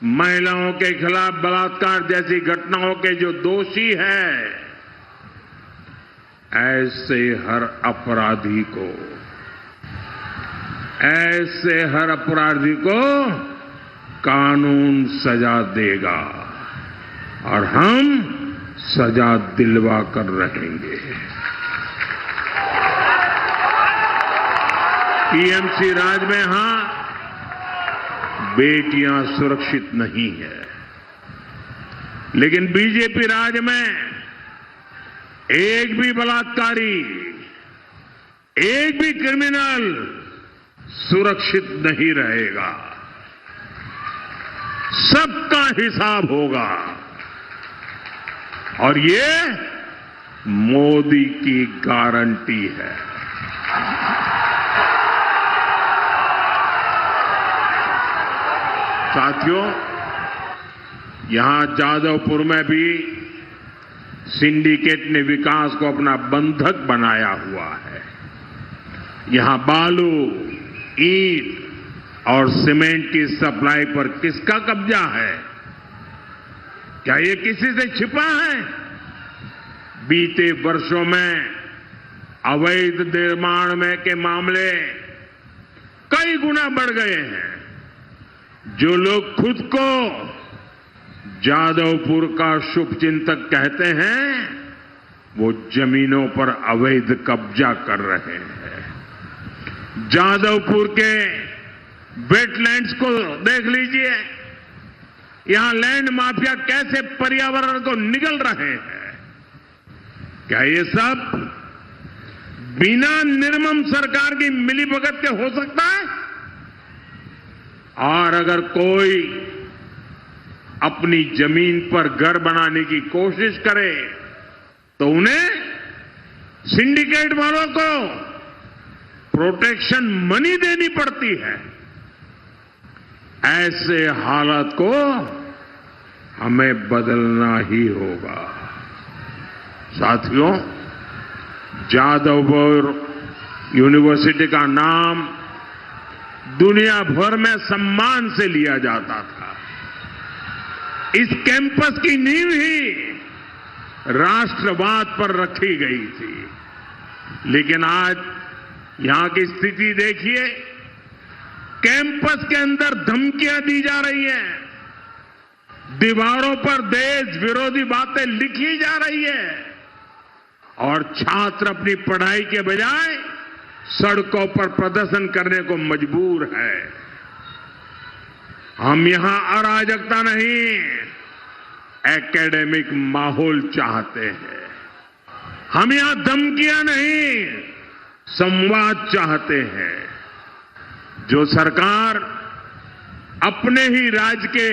महिलाओं के खिलाफ बलात्कार जैसी घटनाओं के जो दोषी हैं, ऐसे हर अपराधी को कानून सजा देगा और हम सजा दिलवा कर रहेंगे। टीएमसी राज में बेटियां सुरक्षित नहीं है, लेकिन बीजेपी राज में एक भी बलात्कारी, एक भी क्रिमिनल सुरक्षित नहीं रहेगा। सबका हिसाब होगा और ये मोदी की गारंटी है। साथियों, यहां जादवपुर में भी सिंडिकेट ने विकास को अपना बंधक बनाया हुआ है। यहां बालू, ईंट और सीमेंट की सप्लाई पर किसका कब्जा है? क्या ये किसी से छिपा है? बीते वर्षों में अवैध निर्माण में के मामले कई गुना बढ़ गए हैं। जो लोग खुद को जादवपुर का शुभचिंतक कहते हैं, वो जमीनों पर अवैध कब्जा कर रहे हैं। जादवपुर के वेटलैंड्स को देख लीजिए, यहां लैंड माफिया कैसे पर्यावरण को निगल रहे हैं। क्या ये सब बिना निर्मम सरकार की मिलीभगत के हो सकता है? और अगर कोई अपनी जमीन पर घर बनाने की कोशिश करे तो उन्हें सिंडिकेट वालों को प्रोटेक्शन मनी देनी पड़ती है। ऐसे हालात को हमें बदलना ही होगा। साथियों, जादवपुर यूनिवर्सिटी का नाम दुनिया भर में सम्मान से लिया जाता था। इस कैंपस की नींव ही राष्ट्रवाद पर रखी गई थी, लेकिन आज यहां की स्थिति देखिए। कैंपस के अंदर धमकियां दी जा रही हैं, दीवारों पर देश विरोधी बातें लिखी जा रही है और छात्र अपनी पढ़ाई के बजाय सड़कों पर प्रदर्शन करने को मजबूर है। हम यहां अराजकता नहीं, एकेडमिक माहौल चाहते हैं। हम यहां धमकियां नहीं, संवाद चाहते हैं। जो सरकार अपने ही राज्य के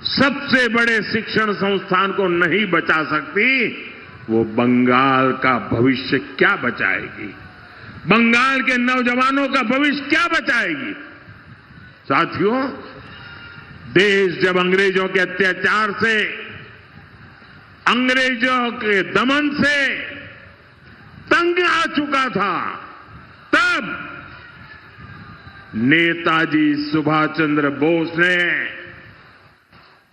सबसे बड़े शिक्षण संस्थान को नहीं बचा सकती, वो बंगाल का भविष्य क्या बचाएगी? बंगाल के नौजवानों का भविष्य क्या बचाएगी? साथियों, देश जब अंग्रेजों के अत्याचार से, अंग्रेजों के दमन से तंग आ चुका था, तब नेताजी सुभाष चंद्र बोस ने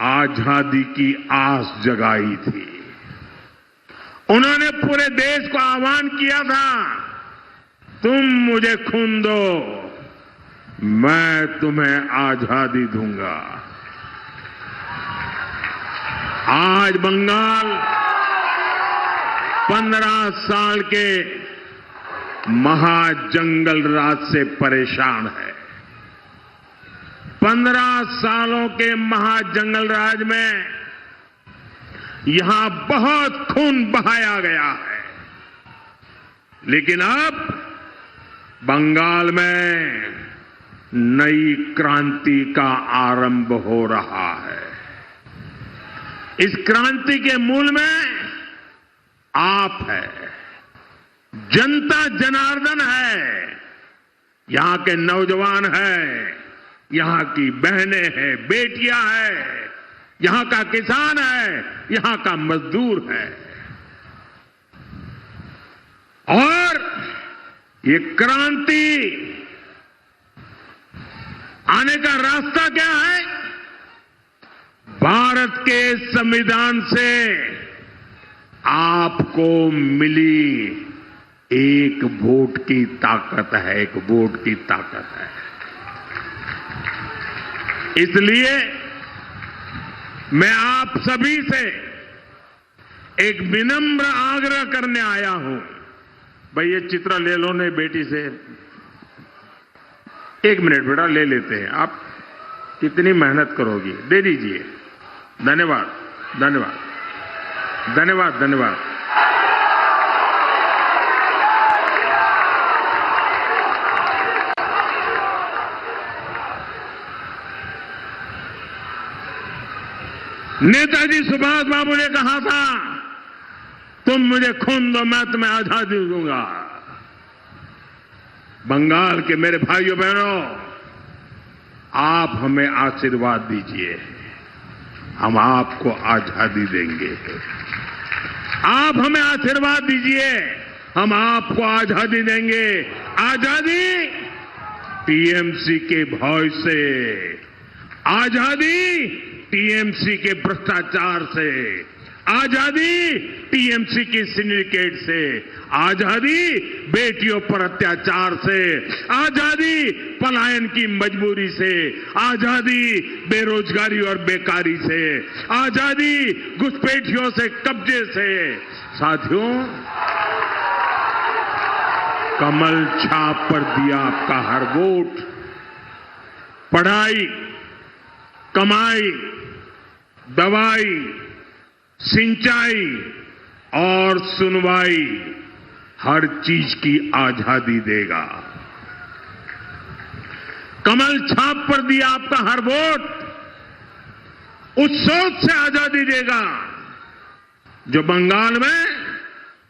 आजादी की आस जगाई थी। उन्होंने पूरे देश को आह्वान किया था, तुम मुझे खून दो, मैं तुम्हें आजादी दूंगा। आज बंगाल 15 साल के महाजंगल राज से परेशान है। 15 सालों के महाजंगल राज में यहां बहुत खून बहाया गया है, लेकिन अब बंगाल में नई क्रांति का आरंभ हो रहा है। इस क्रांति के मूल में आप है, जनता जनार्दन है, यहां के नौजवान हैं, यहां की बहनें हैं, बेटियां हैं, यहां का किसान है, यहां का मजदूर है। और ये क्रांति आने का रास्ता क्या है? भारत के संविधान से आपको मिली एक वोट की ताकत है, एक वोट की ताकत है। इसलिए मैं आप सभी से एक विनम्र आग्रह करने आया हूं। भाई ये चित्र ले लो ने बेटी से। 1 मिनट बेटा ले लेते हैं, आप कितनी मेहनत करोगी, दे दीजिए। धन्यवाद, धन्यवाद, धन्यवाद, धन्यवाद। नेताजी सुभाष बाबू ने कहा था, तुम मुझे खून दो, मैं तुम्हें आजादी दूंगा। बंगाल के मेरे भाइयों बहनों, आप हमें आशीर्वाद दीजिए, हम आपको आजादी देंगे। आप हमें आशीर्वाद दीजिए, हम आपको आजादी देंगे। आजादी टीएमसी के भय से, आजादी टीएमसी के भ्रष्टाचार से, आजादी टीएमसी की सिंडिकेट से, आजादी बेटियों पर अत्याचार से, आजादी पलायन की मजबूरी से, आजादी बेरोजगारी और बेकारी से, आजादी घुसपैठियों से, कब्जे से। साथियों, कमल छाप पर दिया आपका हर वोट पढ़ाई, कमाई, दवाई, सिंचाई और सुनवाई, हर चीज की आजादी देगा। कमल छाप पर दिया आपका हर वोट उस सोच से आजादी देगा जो बंगाल में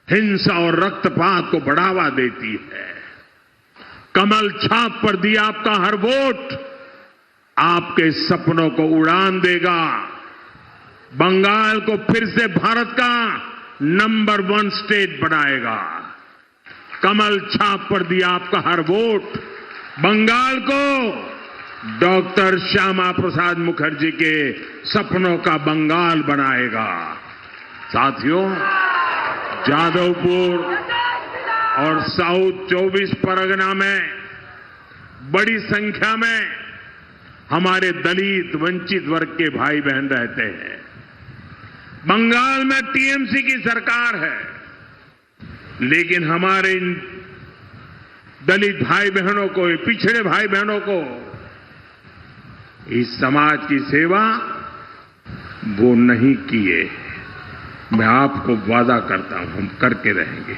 हिंसा और रक्तपात को बढ़ावा देती है। कमल छाप पर दिया आपका हर वोट आपके सपनों को उड़ान देगा, बंगाल को फिर से भारत का नंबर 1 स्टेट बनाएगा। कमल छाप पर दिया आपका हर वोट बंगाल को डॉक्टर श्यामा प्रसाद मुखर्जी के सपनों का बंगाल बनाएगा। साथियों, जादवपुर और साउथ 24 परगना में बड़ी संख्या में हमारे दलित वंचित वर्ग के भाई बहन रहते हैं। बंगाल में टीएमसी की सरकार है, लेकिन हमारे इन दलित भाई बहनों को, पिछड़े भाई बहनों को इस समाज की सेवा वो नहीं किए। मैं आपको वादा करता हूं, हम करके रहेंगे।